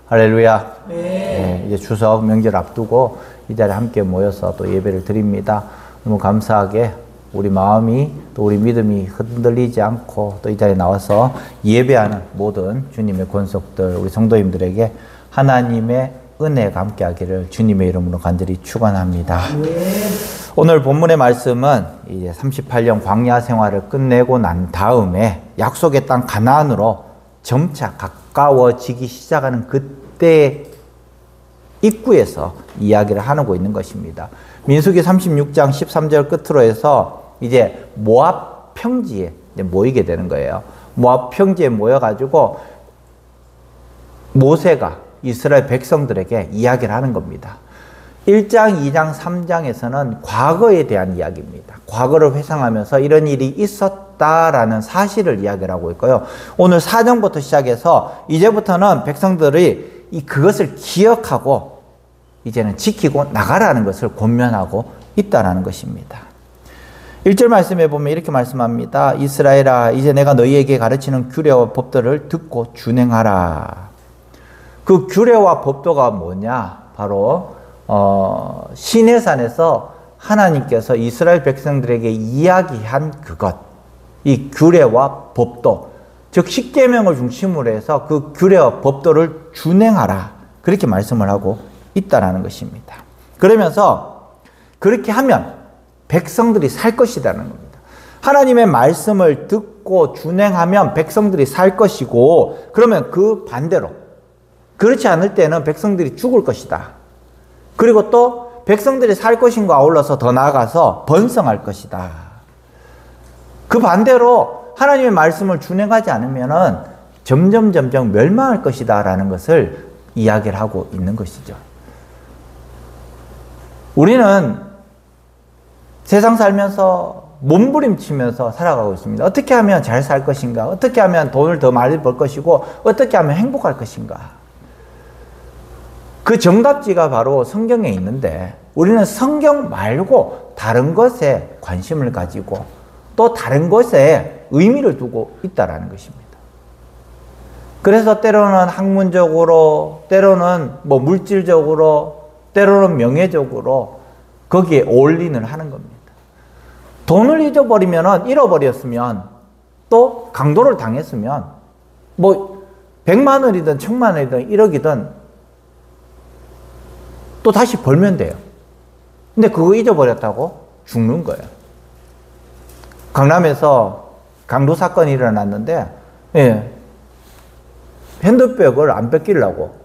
할렐루야. 네, 이제 추석 명절 앞두고 이 자리에 함께 모여서 또 예배를 드립니다. 너무 감사하게 우리 마음이 또 우리 믿음이 흔들리지 않고 또 이 자리에 나와서 예배하는 모든 주님의 권속들, 우리 성도님들에게 하나님의 은혜가 함께하기를 주님의 이름으로 간절히 축원합니다. 오늘 본문의 말씀은 이제 38년 광야 생활을 끝내고 난 다음에 약속의 땅 가나안으로 점차 가까워지기 시작하는 그때 입구에서 이야기를 하고 있는 것입니다. 민수기 36장 13절 끝으로 해서 이제 모압 평지에 모이게 되는 거예요. 모압 평지에 모여가지고 모세가 이스라엘 백성들에게 이야기를 하는 겁니다. 1장, 2장, 3장에서는 과거에 대한 이야기입니다. 과거를 회상하면서 이런 일이 있었다라는 사실을 이야기를 하고 있고요. 오늘 4장부터 시작해서 이제부터는 백성들이 그것을 기억하고 이제는 지키고 나가라는 것을 권면하고 있다라는 것입니다. 1절 말씀에 보면 이렇게 말씀합니다. 이스라엘아, 이제 내가 너희에게 가르치는 규례와 법도를 듣고 준행하라. 그 규례와 법도가 뭐냐? 바로 시내산에서 하나님께서 이스라엘 백성들에게 이야기한 그것, 이 규례와 법도, 즉 십계명을 중심으로 해서 그 규례와 법도를 준행하라, 그렇게 말씀을 하고 있다라는 것입니다. 그러면서 그렇게 하면 백성들이 살 것이라는 겁니다. 하나님의 말씀을 듣고 준행하면 백성들이 살 것이고, 그러면 그 반대로 그렇지 않을 때는 백성들이 죽을 것이다. 그리고 또 백성들이 살 것인과 아울러서 더 나아가서 번성할 것이다. 그 반대로 하나님의 말씀을 준행하지 않으면 점점 멸망할 것이다 라는 것을 이야기를 하고 있는 것이죠. 우리는 세상 살면서 몸부림치면서 살아가고 있습니다. 어떻게 하면 잘 살 것인가? 어떻게 하면 돈을 더 많이 벌 것이고 어떻게 하면 행복할 것인가? 그 정답지가 바로 성경에 있는데 우리는 성경 말고 다른 것에 관심을 가지고 또 다른 것에 의미를 두고 있다라는 것입니다. 그래서 때로는 학문적으로, 때로는 물질적으로, 때로는 명예적으로 거기에 올인을 하는 겁니다. 돈을 잃어버렸으면 또 강도를 당했으면 100만 원이든 1000만 원이든 1억이든 또 다시 벌면 돼요. 근데 그거 잊어버렸다고 죽는 거예요. 강남에서 강도 사건이 일어났는데, 핸드백을 안 뺏기려고,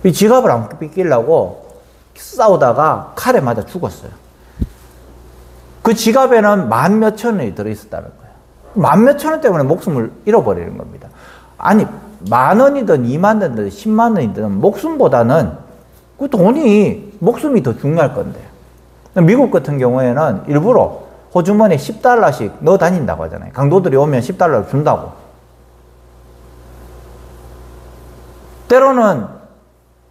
이 지갑을 안 뺏기려고 싸우다가 칼에 맞아 죽었어요. 그 지갑에는 10,000몇천 원이 들어있었다는 거예요. 10,000몇천 원 때문에 목숨을 잃어버리는 겁니다. 아니, 10,000원이든 20,000원이든 10만 원이든 목숨보다는 그 돈이, 목숨이 더 중요할 건데. 미국 같은 경우에는 일부러 호주머니에 $10씩 넣어 다닌다고 하잖아요. 강도들이 오면 $10를 준다고. 때로는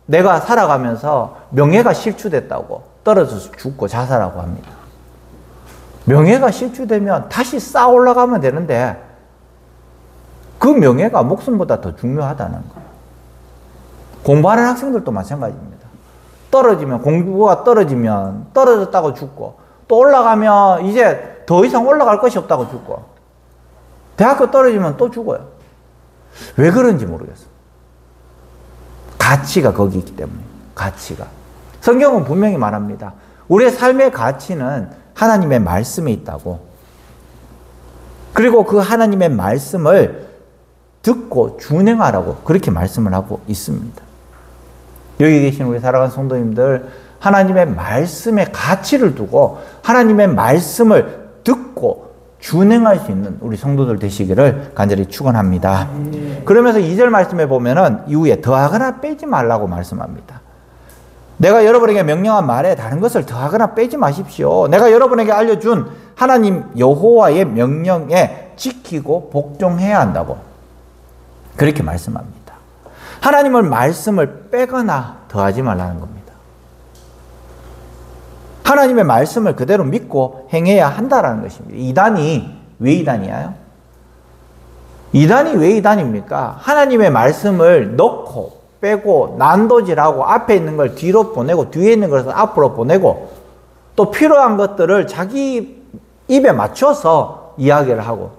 내가 살아가면서 명예가 실추됐다고 떨어져서 죽고 자살하고 합니다. 명예가 실추되면 다시 쌓아 올라가면 되는데 그 명예가 목숨보다 더 중요하다는 거예요. 공부하는 학생들도 마찬가지입니다. 공부가 떨어지면 떨어졌다고 죽고, 또 올라가면 이제 더 이상 올라갈 것이 없다고 죽고, 대학교 떨어지면 또 죽어요. 왜 그런지 모르겠어요. 가치가 거기 있기 때문에. 가치가. 성경은 분명히 말합니다. 우리의 삶의 가치는 하나님의 말씀에 있다고. 그리고 그 하나님의 말씀을 듣고 준행하라고 그렇게 말씀을 하고 있습니다. 여기 계신 우리 사랑하는 성도님들, 하나님의 말씀에 가치를 두고 하나님의 말씀을 듣고 준행할 수 있는 우리 성도들 되시기를 간절히 축원합니다. 그러면서 2절 말씀에 보면은 이후에 더하거나 빼지 말라고 말씀합니다. 내가 여러분에게 명령한 말에 다른 것을 더하거나 빼지 마십시오. 내가 여러분에게 알려준 하나님 여호와의 명령에 지키고 복종해야 한다고 그렇게 말씀합니다. 하나님의 말씀을 빼거나 더하지 말라는 겁니다. 하나님의 말씀을 그대로 믿고 행해야 한다는 것입니다. 이단이 왜 이단이에요? 이단이 왜 이단입니까? 하나님의 말씀을 넣고 빼고 난도질하고 앞에 있는 걸 뒤로 보내고 뒤에 있는 것을 앞으로 보내고 또 필요한 것들을 자기 입에 맞춰서 이야기를 하고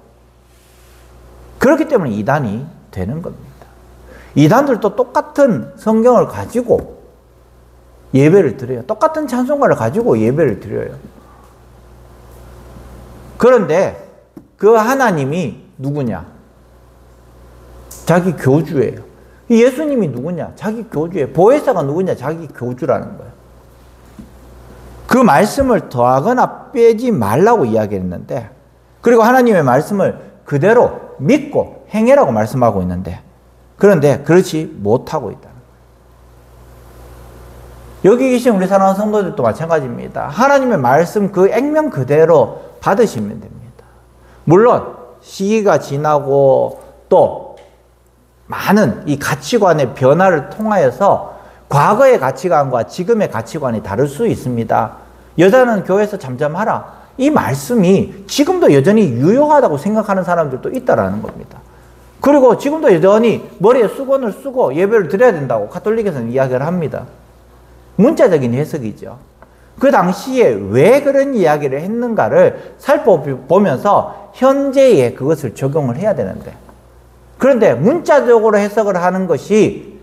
그렇기 때문에 이단이 되는 겁니다. 이단들도 똑같은 성경을 가지고 예배를 드려요. 똑같은 찬송가를 가지고 예배를 드려요. 그런데 그 하나님이 누구냐? 자기 교주예요. 예수님이 누구냐? 자기 교주예요. 보혜사가 누구냐? 자기 교주라는 거예요. 그 말씀을 더하거나 빼지 말라고 이야기했는데, 그리고 하나님의 말씀을 그대로 믿고 행해라고 말씀하고 있는데, 그런데 그렇지 못하고 있다는 거예요. 여기 계신 우리 사랑하는 성도들도 마찬가지입니다. 하나님의 말씀 그 액면 그대로 받으시면 됩니다. 물론 시기가 지나고 또 많은 이 가치관의 변화를 통하여서 과거의 가치관과 지금의 가치관이 다를 수 있습니다. 여자는 교회에서 잠잠하라. 이 말씀이 지금도 여전히 유효하다고 생각하는 사람들도 있다라는 겁니다. 그리고 지금도 여전히 머리에 수건을 쓰고 예배를 드려야 된다고 가톨릭에서는 이야기를 합니다. 문자적인 해석이죠. 그 당시에 왜 그런 이야기를 했는가를 살펴보면서 현재에 그것을 적용을 해야 되는데, 그런데 문자적으로 해석을 하는 것이,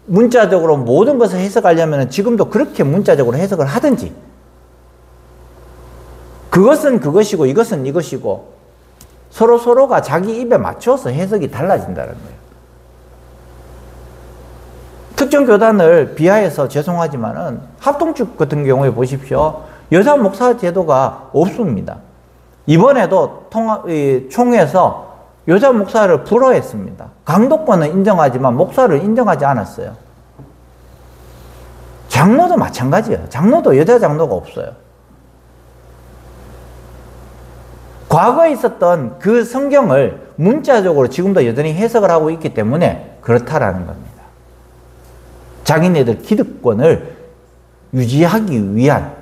문자적으로 모든 것을 해석하려면 지금도 그렇게 문자적으로 해석을 하든지, 그것은 그것이고 이것은 이것이고 서로가 자기 입에 맞춰서 해석이 달라진다는 거예요. 특정 교단을 비하해서 죄송하지만은 합동축 같은 경우에 보십시오. 여자 목사 제도가 없습니다. 이번에도 총회에서 여자 목사를 불허했습니다. 강도권은 인정하지만 목사를 인정하지 않았어요. 장로도 마찬가지예요. 장로도 여자 장로가 없어요. 과거에 있었던 그 성경을 문자적으로 지금도 여전히 해석을 하고 있기 때문에 그렇다라는 겁니다. 자기네들 기득권을 유지하기 위한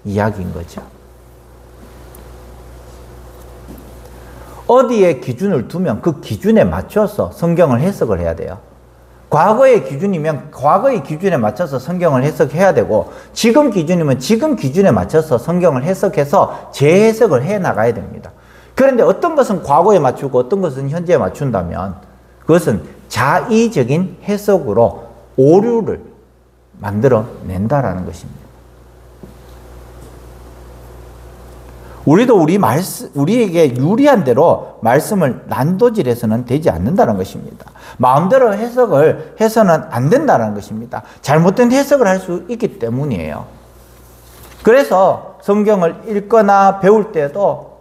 이야기인 거죠. 어디에 기준을 두면 그 기준에 맞춰서 성경을 해석을 해야 돼요. 과거의 기준이면 과거의 기준에 맞춰서 성경을 해석해야 되고, 지금 기준이면 지금 기준에 맞춰서 성경을 해석해서 재해석을 해 나가야 됩니다. 그런데 어떤 것은 과거에 맞추고 어떤 것은 현재에 맞춘다면 그것은 자의적인 해석으로 오류를 만들어낸다라는 것입니다. 우리도 우리에게 유리한 대로 말씀을 난도질해서는 되지 않는다는 것입니다. 마음대로 해석을 해서는 안 된다는 것입니다. 잘못된 해석을 할 수 있기 때문이에요. 그래서 성경을 읽거나 배울 때도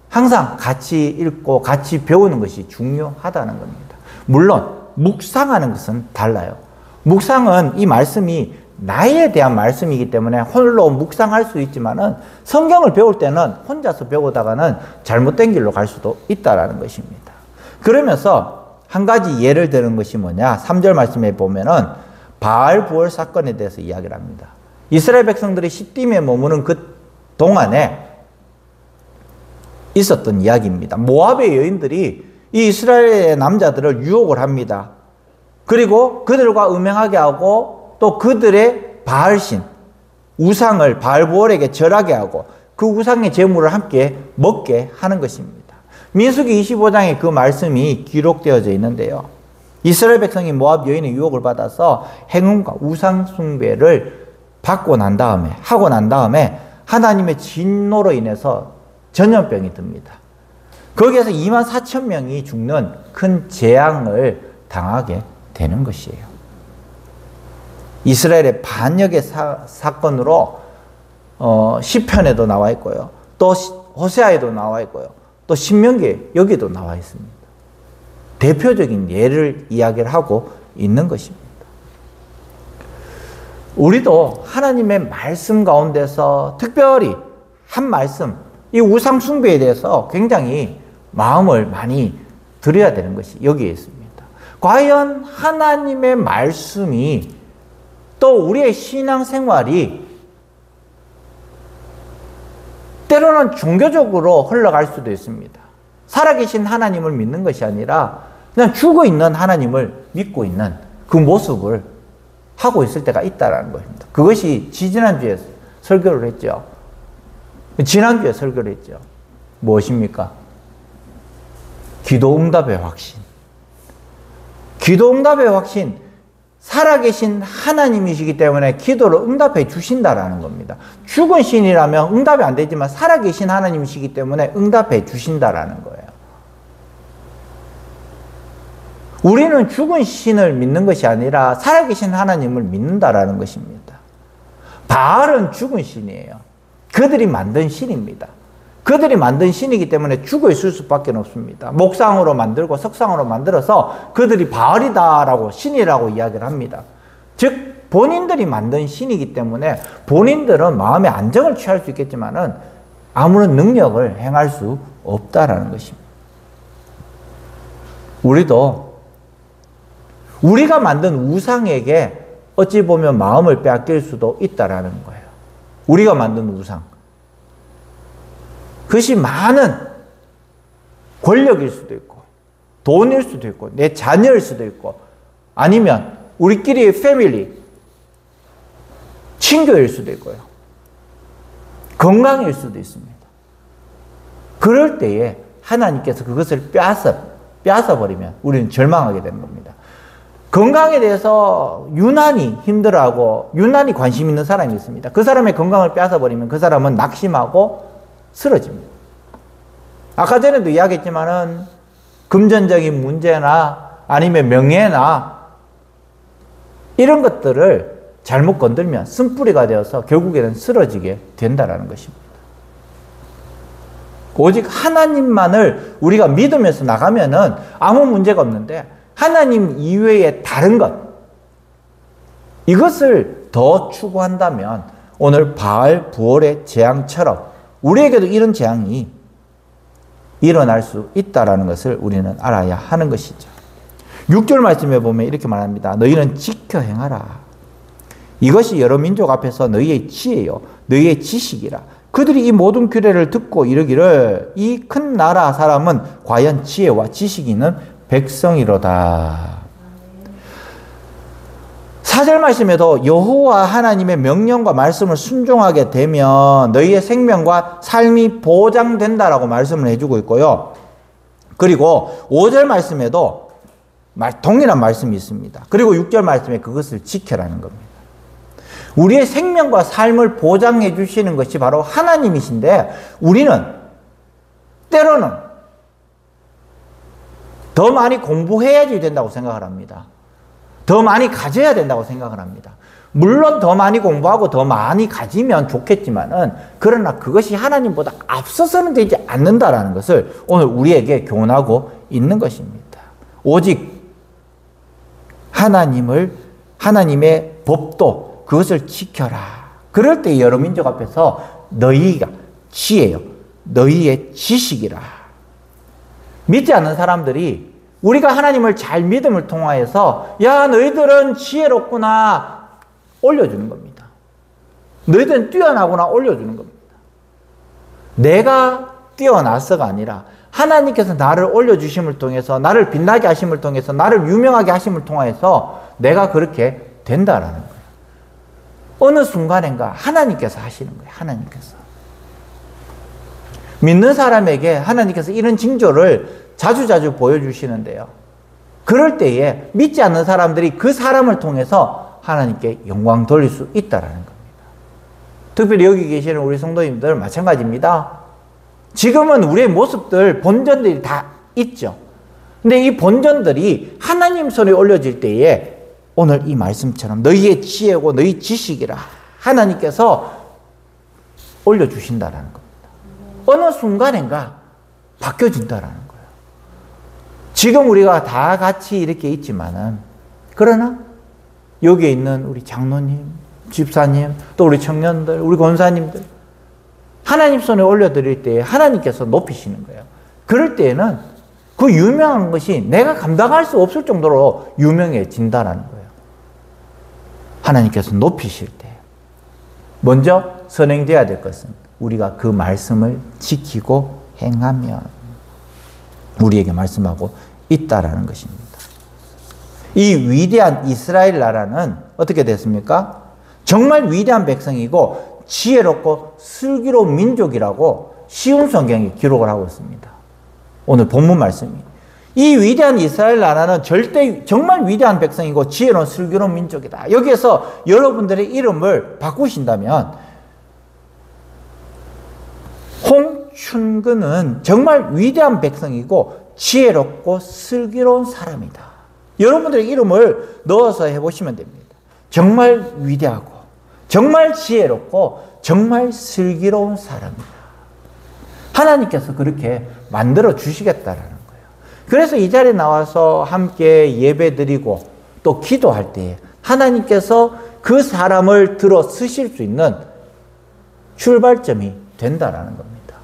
항상 같이 읽고 같이 배우는 것이 중요하다는 겁니다. 물론 묵상하는 것은 달라요. 묵상은 이 말씀이 나에 대한 말씀이기 때문에 홀로 묵상할 수 있지만은 성경을 배울 때는 혼자서 배우다가는 잘못된 길로 갈 수도 있다라는 것입니다. 그러면서 한 가지 예를 드는 것이 뭐냐? 3절 말씀에 보면은 바알 부월 사건에 대해서 이야기를 합니다. 이스라엘 백성들이 시딤에 머무는 그 동안에 있었던 이야기입니다. 모압의 여인들이 이 이스라엘의 남자들을 유혹을 합니다. 그리고 그들과 음행하게 하고 또 그들의 바알신, 우상을 바알부올에게 절하게 하고 그 우상의 제물을 함께 먹게 하는 것입니다. 민수기 25장에 그 말씀이 기록되어져 있는데요. 이스라엘 백성이 모압 여인의 유혹을 받아서 행음과 우상 숭배를 하고 난 다음에 하나님의 진노로 인해서 전염병이 듭니다. 거기에서 24,000명이 죽는 큰 재앙을 당하게 되는 것이에요. 이스라엘의 반역의 사건으로 시편에도 나와 있고요. 또 호세아에도 나와 있고요. 또 신명기에 여기도 나와 있습니다. 대표적인 예를 이야기를 하고 있는 것입니다. 우리도 하나님의 말씀 가운데서 특별히 한 말씀, 이 우상 숭배에 대해서 굉장히 마음을 많이 들여야 되는 것이 여기에 있습니다. 과연 하나님의 말씀이 또 우리의 신앙생활이 때로는 종교적으로 흘러갈 수도 있습니다. 살아계신 하나님을 믿는 것이 아니라 그냥 죽어있는 하나님을 믿고 있는 그 모습을 하고 있을 때가 있다는 것입니다. 그것이 지지난주에 설교를 했죠. 지난주에 설교를 했죠. 무엇입니까? 기도응답의 확신. 기도응답의 확신. 살아계신 하나님이시기 때문에 기도를 응답해 주신다라는 겁니다. 죽은 신이라면 응답이 안 되지만 살아계신 하나님이시기 때문에 응답해 주신다라는 거예요. 우리는 죽은 신을 믿는 것이 아니라 살아계신 하나님을 믿는다라는 것입니다. 바알은 죽은 신이에요. 그들이 만든 신입니다. 그들이 만든 신이기 때문에 죽어 있을 수밖에 없습니다. 목상으로 만들고 석상으로 만들어서 그들이 바알이다라고 신이라고 이야기를 합니다. 즉 본인들이 만든 신이기 때문에 본인들은 마음의 안정을 취할 수 있겠지만은 아무런 능력을 행할 수 없다라는 것입니다. 우리도 우리가 만든 우상에게 어찌 보면 마음을 빼앗길 수도 있다라는 거예요. 우리가 만든 우상. 그것이 많은 권력일 수도 있고 돈일 수도 있고 내 자녀일 수도 있고 아니면 우리끼리의 패밀리, 친교일 수도 있고요. 건강일 수도 있습니다. 그럴 때에 하나님께서 그것을 빼앗아 버리면 우리는 절망하게 되는 겁니다. 건강에 대해서 유난히 힘들어하고 유난히 관심 있는 사람이 있습니다. 그 사람의 건강을 빼앗아 버리면 그 사람은 낙심하고 쓰러집니다. 아까 전에도 이야기했지만은 금전적인 문제나 아니면 명예나 이런 것들을 잘못 건들면 쓴뿌리가 되어서 결국에는 쓰러지게 된다는 것입니다. 오직 하나님만을 우리가 믿으면서 나가면은 아무 문제가 없는데 하나님 이외의 다른 것, 이것을 더 추구한다면 오늘 바알 부월의 재앙처럼 우리에게도 이런 재앙이 일어날 수 있다는 것을 우리는 알아야 하는 것이죠. 6절 말씀에 보면 이렇게 말합니다. 너희는 지켜 행하라. 이것이 여러 민족 앞에서 너희의 지혜요 너희의 지식이라. 그들이 이 모든 규례를 듣고 이르기를 이 큰 나라 사람은 과연 지혜와 지식이 있는 백성이로다. 4절 말씀에도 여호와 하나님의 명령과 말씀을 순종하게 되면 너희의 생명과 삶이 보장된다라고 말씀을 해주고 있고요. 그리고 5절 말씀에도 동일한 말씀이 있습니다. 그리고 6절 말씀에 그것을 지켜라는 겁니다. 우리의 생명과 삶을 보장해 주시는 것이 바로 하나님이신데 우리는 때로는 더 많이 공부해야지 된다고 생각을 합니다. 더 많이 가져야 된다고 생각을 합니다. 물론 더 많이 공부하고 더 많이 가지면 좋겠지만은 그러나 그것이 하나님보다 앞서서는 되지 않는다라는 것을 오늘 우리에게 교훈하고 있는 것입니다. 오직 하나님의 법도 그것을 지켜라. 그럴 때 여러 민족 앞에서 너희가 지혜요 너희의 지식이라. 믿지 않는 사람들이 우리가 하나님을 잘 믿음을 통하여서 야 너희들은 지혜롭구나 올려주는 겁니다. 너희들은 뛰어나구나 올려주는 겁니다. 내가 뛰어나서가 아니라 하나님께서 나를 올려주심을 통해서 나를 빛나게 하심을 통해서 나를 유명하게 하심을 통하여서 내가 그렇게 된다라는 거예요. 어느 순간인가 하나님께서 하시는 거예요. 하나님께서. 믿는 사람에게 하나님께서 이런 징조를 자주자주 보여주시는데요. 그럴 때에 믿지 않는 사람들이 그 사람을 통해서 하나님께 영광 돌릴 수 있다는 겁니다. 특별히 여기 계시는 우리 성도님들 마찬가지입니다. 지금은 우리의 모습들, 본전들이 다 있죠. 근데 이 본전들이 하나님 손에 올려질 때에 오늘 이 말씀처럼 너희의 지혜고 너희 지식이라 하나님께서 올려주신다는 겁니다. 어느 순간인가 바뀌어진다는 거예요. 지금 우리가 다 같이 이렇게 있지만은 그러나 여기에 있는 우리 장로님, 집사님, 또 우리 청년들, 우리 권사님들 하나님 손에 올려드릴 때 하나님께서 높이시는 거예요. 그럴 때에는 그 유명한 것이 내가 감당할 수 없을 정도로 유명해진다는 거예요. 하나님께서 높이실 때 먼저 선행되어야 될 것은 우리가 그 말씀을 지키고 행하면 우리에게 말씀하고 있다라는 것입니다. 이 위대한 이스라엘 나라는 어떻게 됐습니까? 정말 위대한 백성이고 지혜롭고 슬기로운 민족이라고 쉬운 성경이 기록을 하고 있습니다. 오늘 본문 말씀이. 이 위대한 이스라엘 나라는 정말 위대한 백성이고 지혜로운 슬기로운 민족이다. 여기에서 여러분들의 이름을 바꾸신다면 홍춘근은 정말 위대한 백성이고 지혜롭고 슬기로운 사람이다. 여러분들의 이름을 넣어서 해보시면 됩니다. 정말 위대하고 정말 지혜롭고 정말 슬기로운 사람이다. 하나님께서 그렇게 만들어 주시겠다라는 거예요. 그래서 이 자리에 나와서 함께 예배드리고 또 기도할 때 하나님께서 그 사람을 들어 쓰실 수 있는 출발점이 된다라는 겁니다.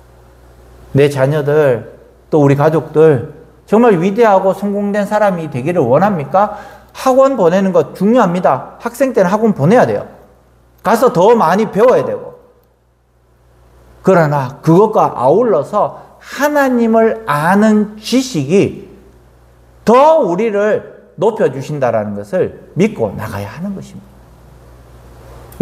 내 자녀들 또 우리 가족들 정말 위대하고 성공된 사람이 되기를 원합니까? 학원 보내는 것 중요합니다. 학생 때는 학원 보내야 돼요. 가서 더 많이 배워야 되고. 그러나 그것과 아울러서 하나님을 아는 지식이 더 우리를 높여주신다는 것을 믿고 나가야 하는 것입니다.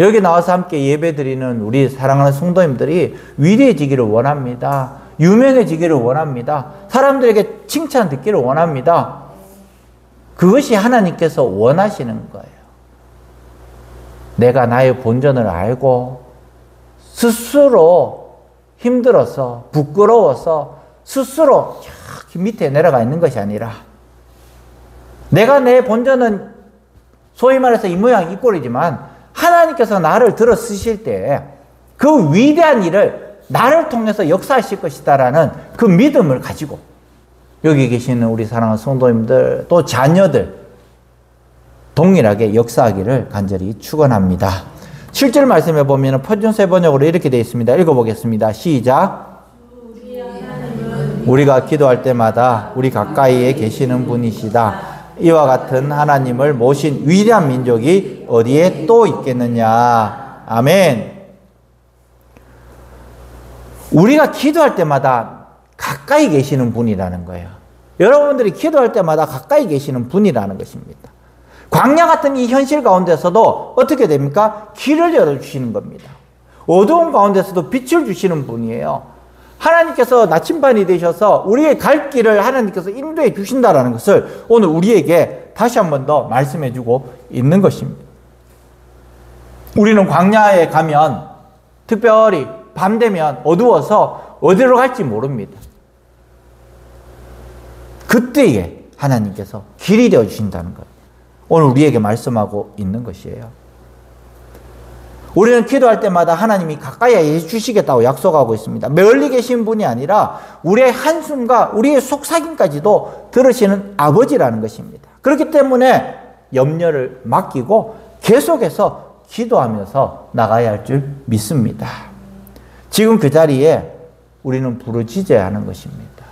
여기 나와서 함께 예배드리는 우리 사랑하는 성도님들이 위대해지기를 원합니다. 유명해지기를 원합니다. 사람들에게 칭찬 듣기를 원합니다. 그것이 하나님께서 원하시는 거예요. 내가 나의 본전을 알고 스스로 힘들어서 부끄러워서 스스로 저기 밑에 내려가 있는 것이 아니라 내가 내 본전은 소위 말해서 이 모양 이 꼴이지만 하나님께서 나를 들어 쓰실 때 그 위대한 일을 나를 통해서 역사하실 것이다라는 그 믿음을 가지고 여기 계시는 우리 사랑하는 성도님들 또 자녀들 동일하게 역사하기를 간절히 축원합니다. 7절 말씀에 보면 표준세 번역으로 이렇게 되어 있습니다. 읽어보겠습니다. 시작. 우리가 기도할 때마다 우리 가까이에 계시는 분이시다. 이와 같은 하나님을 모신 위대한 민족이 어디에 또 있겠느냐. 아멘. 우리가 기도할 때마다 가까이 계시는 분이라는 거예요. 여러분들이 기도할 때마다 가까이 계시는 분이라는 것입니다. 광야 같은 이 현실 가운데서도 어떻게 됩니까? 길을 열어주시는 겁니다. 어두운 가운데서도 빛을 주시는 분이에요. 하나님께서 나침반이 되셔서 우리의 갈 길을 하나님께서 인도해 주신다는 것을 오늘 우리에게 다시 한 번 더 말씀해 주고 있는 것입니다. 우리는 광야에 가면 특별히 밤 되면 어두워서 어디로 갈지 모릅니다. 그때에 하나님께서 길이 되어 주신다는 것. 오늘 우리에게 말씀하고 있는 것이에요. 우리는 기도할 때마다 하나님이 가까이 해주시겠다고 약속하고 있습니다. 멀리 계신 분이 아니라 우리의 한숨과 우리의 속삭임까지도 들으시는 아버지라는 것입니다. 그렇기 때문에 염려를 맡기고 계속해서 기도하면서 나가야 할 줄 믿습니다. 지금 그 자리에 우리는 부르짖어야 하는 것입니다.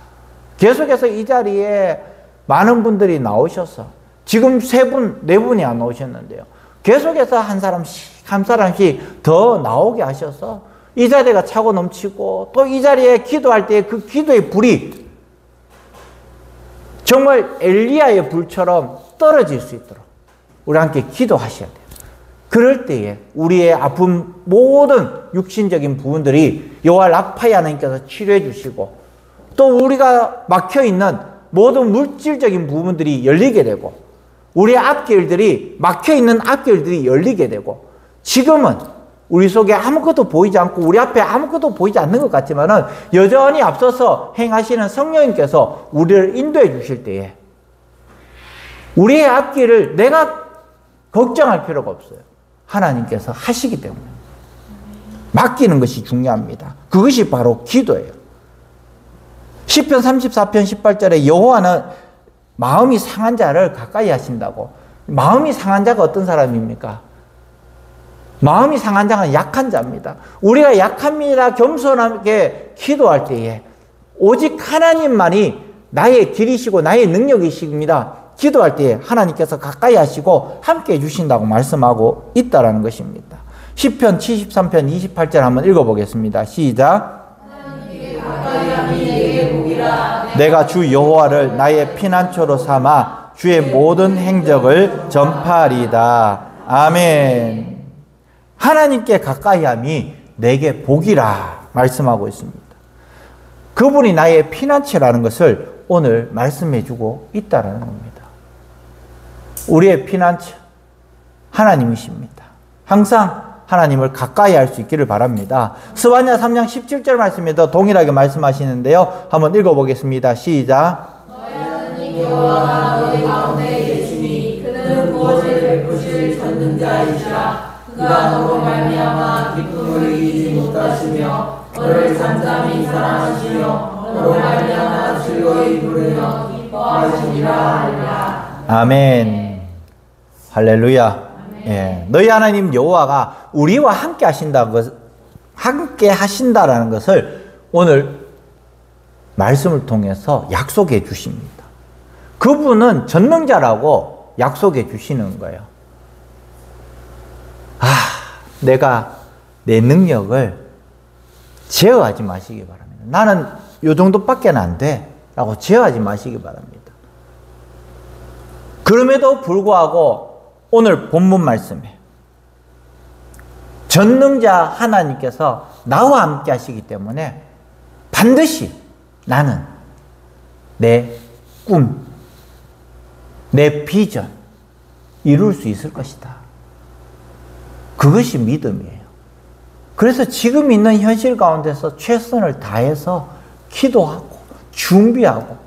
계속해서 이 자리에 많은 분들이 나오셔서 지금 3분, 4분이 안 나오셨는데요. 계속해서 한 사람씩 더 나오게 하셔서 이 자리가 차고 넘치고 또 이 자리에 기도할 때 그 기도의 불이 정말 엘리야의 불처럼 떨어질 수 있도록 우리 함께 기도하셔야 돼요. 그럴 때에 우리의 아픈 모든 육신적인 부분들이 여호와 라파의 하나님께서 치료해 주시고 또 우리가 막혀있는 모든 물질적인 부분들이 열리게 되고 우리의 앞길들이 막혀있는 앞길들이 열리게 되고 지금은 우리 속에 아무것도 보이지 않고 우리 앞에 아무것도 보이지 않는 것 같지만은 여전히 앞서서 행하시는 성령님께서 우리를 인도해 주실 때에 우리의 앞길을 내가 걱정할 필요가 없어요. 하나님께서 하시기 때문에 맡기는 것이 중요합니다. 그것이 바로 기도예요. 시편 34편 18절에 여호와는 마음이 상한 자를 가까이 하신다고. 마음이 상한 자가 어떤 사람입니까? 마음이 상한 자는 약한 자입니다. 우리가 약합니다. 겸손하게 기도할 때에 오직 하나님만이 나의 길이시고 나의 능력이십니다. 기도할 때에 하나님께서 가까이 하시고 함께 해주신다고 말씀하고 있다는 것입니다. 시편 73편 28절 한번 읽어보겠습니다. 시작. 하나님께 가까이 함이 내게 복이 내가 주 여호와를 나의 피난처로 삼아 주의 모든 행적을 전파하리이다. 아멘. 하나님께 가까이함이 내게 복이라 말씀하고 있습니다. 그분이 나의 피난처라는 것을 오늘 말씀해 주고 있다는 겁니다. 우리의 피난처 하나님이십니다. 항상 하나님을 가까이 할 수 있기를 바랍니다. 스바냐 3장 17절 말씀에도 동일하게 말씀하시는데요. 한번 읽어보겠습니다. 시작. 너희 하나님 여호와가 너희 가운데 계시니 그는 구원을 베푸실 전능자이시라. 그가 너로 말미암아 기쁨을 이기지 못하시며 너를 잠잠히 사랑하시며 너로 말미암아 즐거이 부르며 기뻐하시리라 하리라. 아멘. 할렐루야. 예, 너희 하나님 여호와가 우리와 함께 하신다라는 것을 오늘 말씀을 통해서 약속해 주십니다. 그분은 전능자라고 약속해 주시는 거예요. 내가 내 능력을 제어하지 마시기 바랍니다. 나는 요 정도밖에 안 돼 라고 제어하지 마시기 바랍니다. 그럼에도 불구하고 오늘 본문 말씀에 전능자 하나님께서 나와 함께 하시기 때문에 반드시 나는 내 꿈, 내 비전 이룰 수 있을 것이다. 그것이 믿음이에요. 그래서 지금 있는 현실 가운데서 최선을 다해서 기도하고 준비하고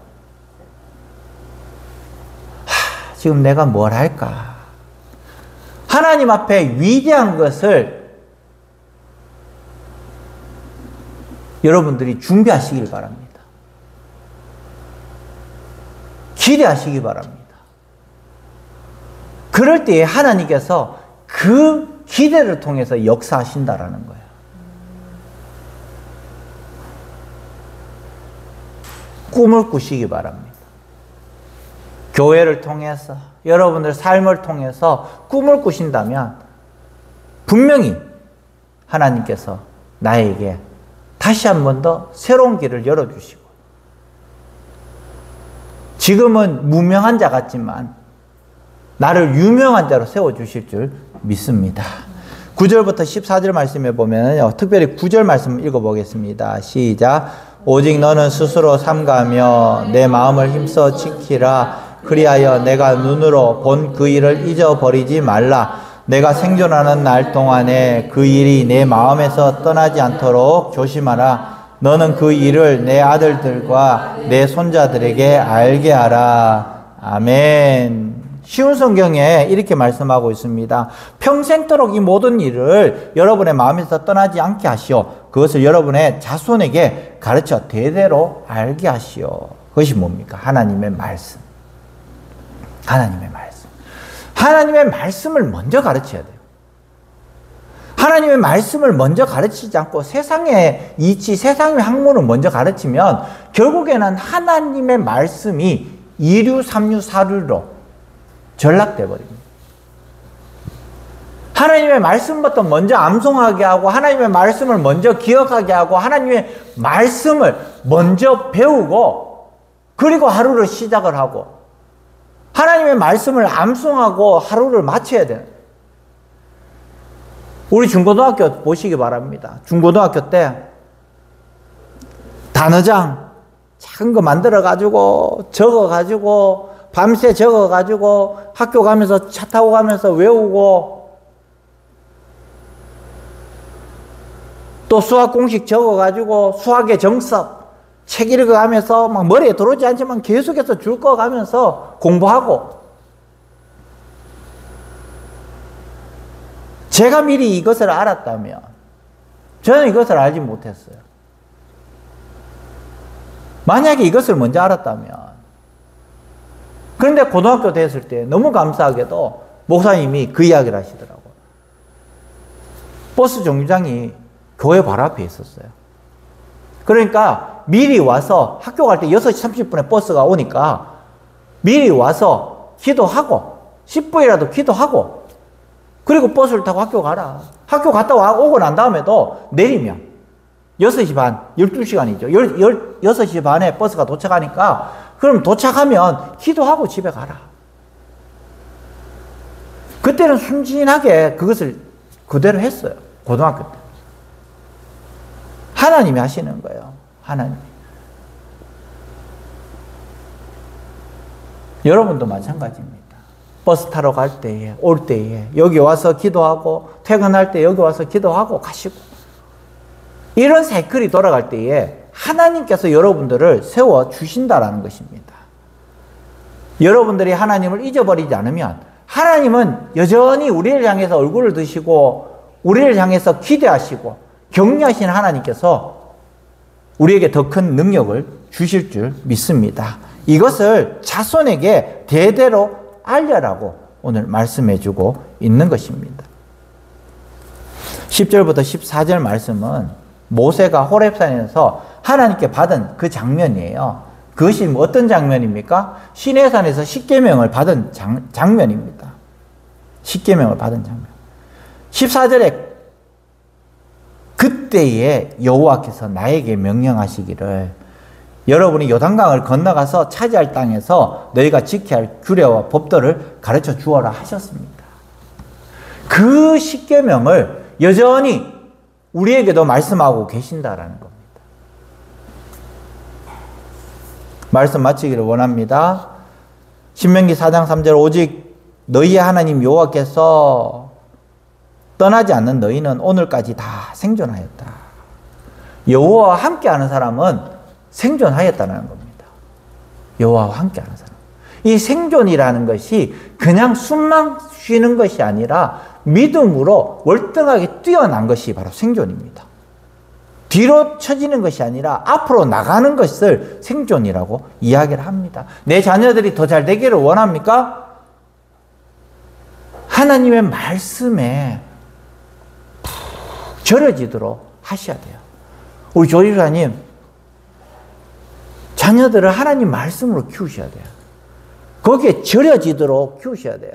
지금 내가 뭘 할까? 하나님 앞에 위대한 것을 여러분들이 준비하시길 바랍니다. 기대하시기 바랍니다. 그럴 때에 하나님께서 그 기대를 통해서 역사하신다라는 거예요. 꿈을 꾸시기 바랍니다. 교회를 통해서 여러분들 삶을 통해서 꿈을 꾸신다면 분명히 하나님께서 나에게 다시 한 번 더 새로운 길을 열어주시고 지금은 무명한 자 같지만 나를 유명한 자로 세워주실 줄 믿습니다. 9절부터 14절 말씀에 보면 특별히 9절 말씀 읽어보겠습니다. 시작. 오직 너는 스스로 삼가며 내 마음을 힘써 지키라. 그리하여 내가 눈으로 본 그 일을 잊어버리지 말라. 내가 생존하는 날 동안에 그 일이 내 마음에서 떠나지 않도록 조심하라. 너는 그 일을 내 아들들과 내 손자들에게 알게 하라. 아멘. 쉬운 성경에 이렇게 말씀하고 있습니다. 평생토록 이 모든 일을 여러분의 마음에서 떠나지 않게 하시오. 그것을 여러분의 자손에게 가르쳐 대대로 알게 하시오. 그것이 뭡니까? 하나님의 말씀. 하나님의 말씀. 하나님의 말씀을 먼저 가르쳐야 돼요. 하나님의 말씀을 먼저 가르치지 않고 세상의 이치, 세상의 학문을 먼저 가르치면 결국에는 하나님의 말씀이 2류, 3류, 4류로 전락돼 버립니다. 하나님의 말씀부터 먼저 암송하게 하고 하나님의 말씀을 먼저 기억하게 하고 하나님의 말씀을 먼저 배우고 그리고 하루를 시작을 하고 하나님의 말씀을 암송하고 하루를 마쳐야 돼요. 우리 중고등학교 보시기 바랍니다. 중고등학교 때 단어장 작은 거 만들어가지고 적어가지고 밤새 적어가지고 학교 가면서 차 타고 가면서 외우고 또 수학 공식 적어가지고 수학의 정석 책 읽어가면서 막 머리에 들어오지 않지만 계속해서 줄 꺼가면서 공부하고 제가 미리 이것을 알았다면 저는 이것을 알지 못했어요. 만약에 이것을 먼저 알았다면 그런데 고등학교 됐을 때 너무 감사하게도 목사님이 그 이야기를 하시더라고요. 버스 정류장이 교회 바로 앞에 있었어요. 그러니까 미리 와서 학교 갈 때 6시 30분에 버스가 오니까 미리 와서 기도하고 10분이라도 기도하고 그리고 버스를 타고 학교 가라. 학교 갔다 오고 난 다음에도 내리면 6시 반, 12시간이죠. 6시 반에 버스가 도착하니까 그럼 도착하면 기도하고 집에 가라. 그때는 순진하게 그것을 그대로 했어요. 고등학교 때. 하나님이 하시는 거예요. 하나님. 여러분도 마찬가지입니다. 버스 타러 갈 때에, 올 때에, 여기 와서 기도하고, 퇴근할 때 여기 와서 기도하고 가시고. 이런 사이클이 돌아갈 때에 하나님께서 여러분들을 세워 주신다라는 것입니다. 여러분들이 하나님을 잊어버리지 않으면 하나님은 여전히 우리를 향해서 얼굴을 드시고 우리를 향해서 기대하시고 격려하신 하나님께서 우리에게 더 큰 능력을 주실 줄 믿습니다. 이것을 자손에게 대대로 알려라고 오늘 말씀해 주고 있는 것입니다. 10절부터 14절 말씀은 모세가 호렙산에서 하나님께 받은 그 장면이에요. 그것이 어떤 장면입니까? 시내산에서 십계명을 받은 장면입니다. 십계명을 받은 장면. 14절에 그때에 여호와께서 나에게 명령하시기를 여러분이 요단강을 건너가서 차지할 땅에서 너희가 지켜야 할 규례와 법도를 가르쳐 주어라 하셨습니다. 그 십계명을 여전히 우리에게도 말씀하고 계신다라는 겁니다. 말씀 마치기를 원합니다. 신명기 4장 3절 오직 너희의 하나님 여호와께서 떠나지 않는 너희는 오늘까지 다 생존하였다. 여호와와 함께하는 사람은 생존하였다는 겁니다. 여호와와 함께하는 사람. 이 생존이라는 것이 그냥 숨만 쉬는 것이 아니라 믿음으로 월등하게 뛰어난 것이 바로 생존입니다. 뒤로 처지는 것이 아니라 앞으로 나가는 것을 생존이라고 이야기를 합니다. 내 자녀들이 더 잘 되기를 원합니까? 하나님의 말씀에 절여지도록 하셔야 돼요. 우리 조집사님, 자녀들을 하나님 말씀으로 키우셔야 돼요. 거기에 절여지도록 키우셔야 돼요.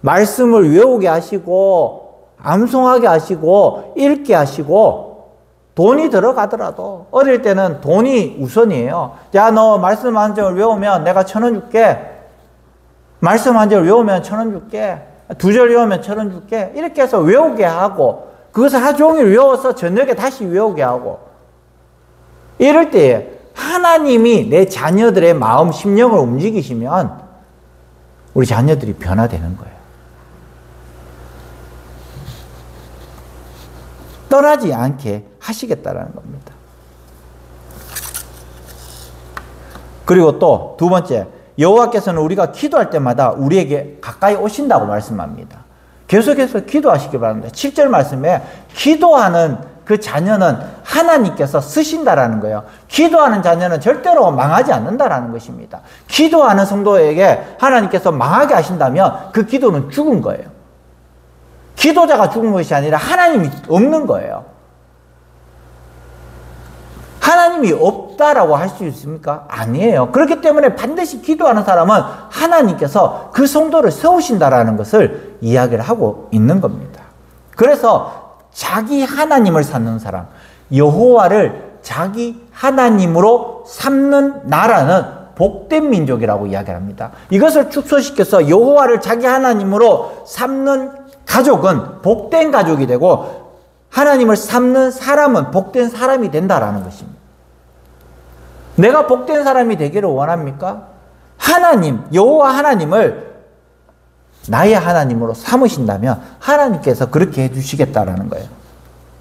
말씀을 외우게 하시고 암송하게 하시고 읽게 하시고 돈이 들어가더라도 어릴 때는 돈이 우선이에요. 야, 너 말씀 한 장을 외우면 내가 1,000원 줄게. 말씀 한 장을 외우면 1,000원 줄게. 2절 외우면 1,000원 줄게. 이렇게 해서 외우게 하고 그것을 하루 종일 외워서 저녁에 다시 외우게 하고 이럴 때에 하나님이 내 자녀들의 마음, 심령을 움직이시면 우리 자녀들이 변화되는 거예요. 떠나지 않게 하시겠다라는 겁니다. 그리고 또 두 번째, 여호와께서는 우리가 기도할 때마다 우리에게 가까이 오신다고 말씀합니다. 계속해서 기도하시기 바랍니다. 7절 말씀에 기도하는 그 자녀는 하나님께서 쓰신다라는 거예요. 기도하는 자녀는 절대로 망하지 않는다라는 것입니다. 기도하는 성도에게 하나님께서 망하게 하신다면 그 기도는 죽은 거예요. 기도자가 죽은 것이 아니라 하나님이 없는 거예요. 하나님이 없다라고 할 수 있습니까? 아니에요. 그렇기 때문에 반드시 기도하는 사람은 하나님께서 그 성도를 세우신다라는 것을 이야기를 하고 있는 겁니다. 그래서 자기 하나님을 삼는 사람, 여호와를 자기 하나님으로 삼는 나라는 복된 민족이라고 이야기를 합니다. 이것을 축소시켜서 여호와를 자기 하나님으로 삼는 가족은 복된 가족이 되고 하나님을 삼는 사람은 복된 사람이 된다라는 것입니다. 내가 복된 사람이 되기를 원합니까? 하나님, 여호와 하나님을 나의 하나님으로 삼으신다면 하나님께서 그렇게 해주시겠다라는 거예요.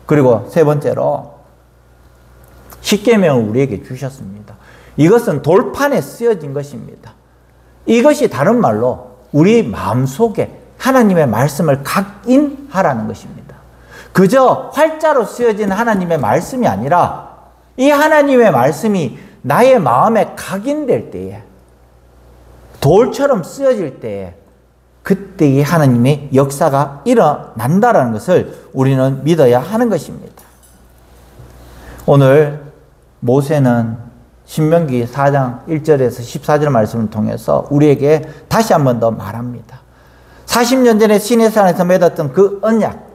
그리고 세 번째로 십계명을 우리에게 주셨습니다. 이것은 돌판에 쓰여진 것입니다. 이것이 다른 말로 우리 마음속에 하나님의 말씀을 각인하라는 것입니다. 그저 활자로 쓰여진 하나님의 말씀이 아니라 이 하나님의 말씀이 나의 마음에 각인될 때에 돌처럼 쓰여질 때에 그때 이 하나님의 역사가 일어난다는 것을 우리는 믿어야 하는 것입니다. 오늘 모세는 신명기 4장 1절에서 14절 말씀을 통해서 우리에게 다시 한 번 더 말합니다. 40년 전에 시내산에서 맺었던 그 언약,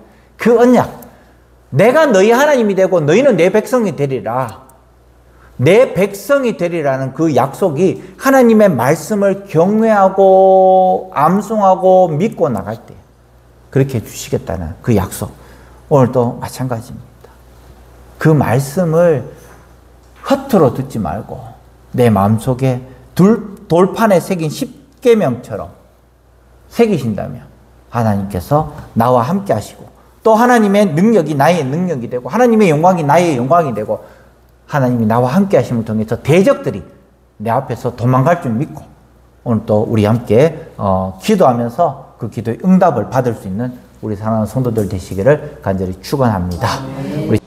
내가 너희 하나님이 되고 너희는 내 백성이 되리라. 내 백성이 되리라는 그 약속이 하나님의 말씀을 경외하고 암송하고 믿고 나갈 때 그렇게 해주시겠다는 그 약속. 오늘도 마찬가지입니다. 그 말씀을 허투루 듣지 말고 내 마음속에 돌판에 새긴 십계명처럼 새기신다면 하나님께서 나와 함께 하시고 또 하나님의 능력이 나의 능력이 되고 하나님의 영광이 나의 영광이 되고 하나님이 나와 함께 하심을 통해서 대적들이 내 앞에서 도망갈 줄 믿고 오늘 또 우리 함께 기도하면서 그 기도의 응답을 받을 수 있는 우리 사랑하는 성도들 되시기를 간절히 축원합니다. 우리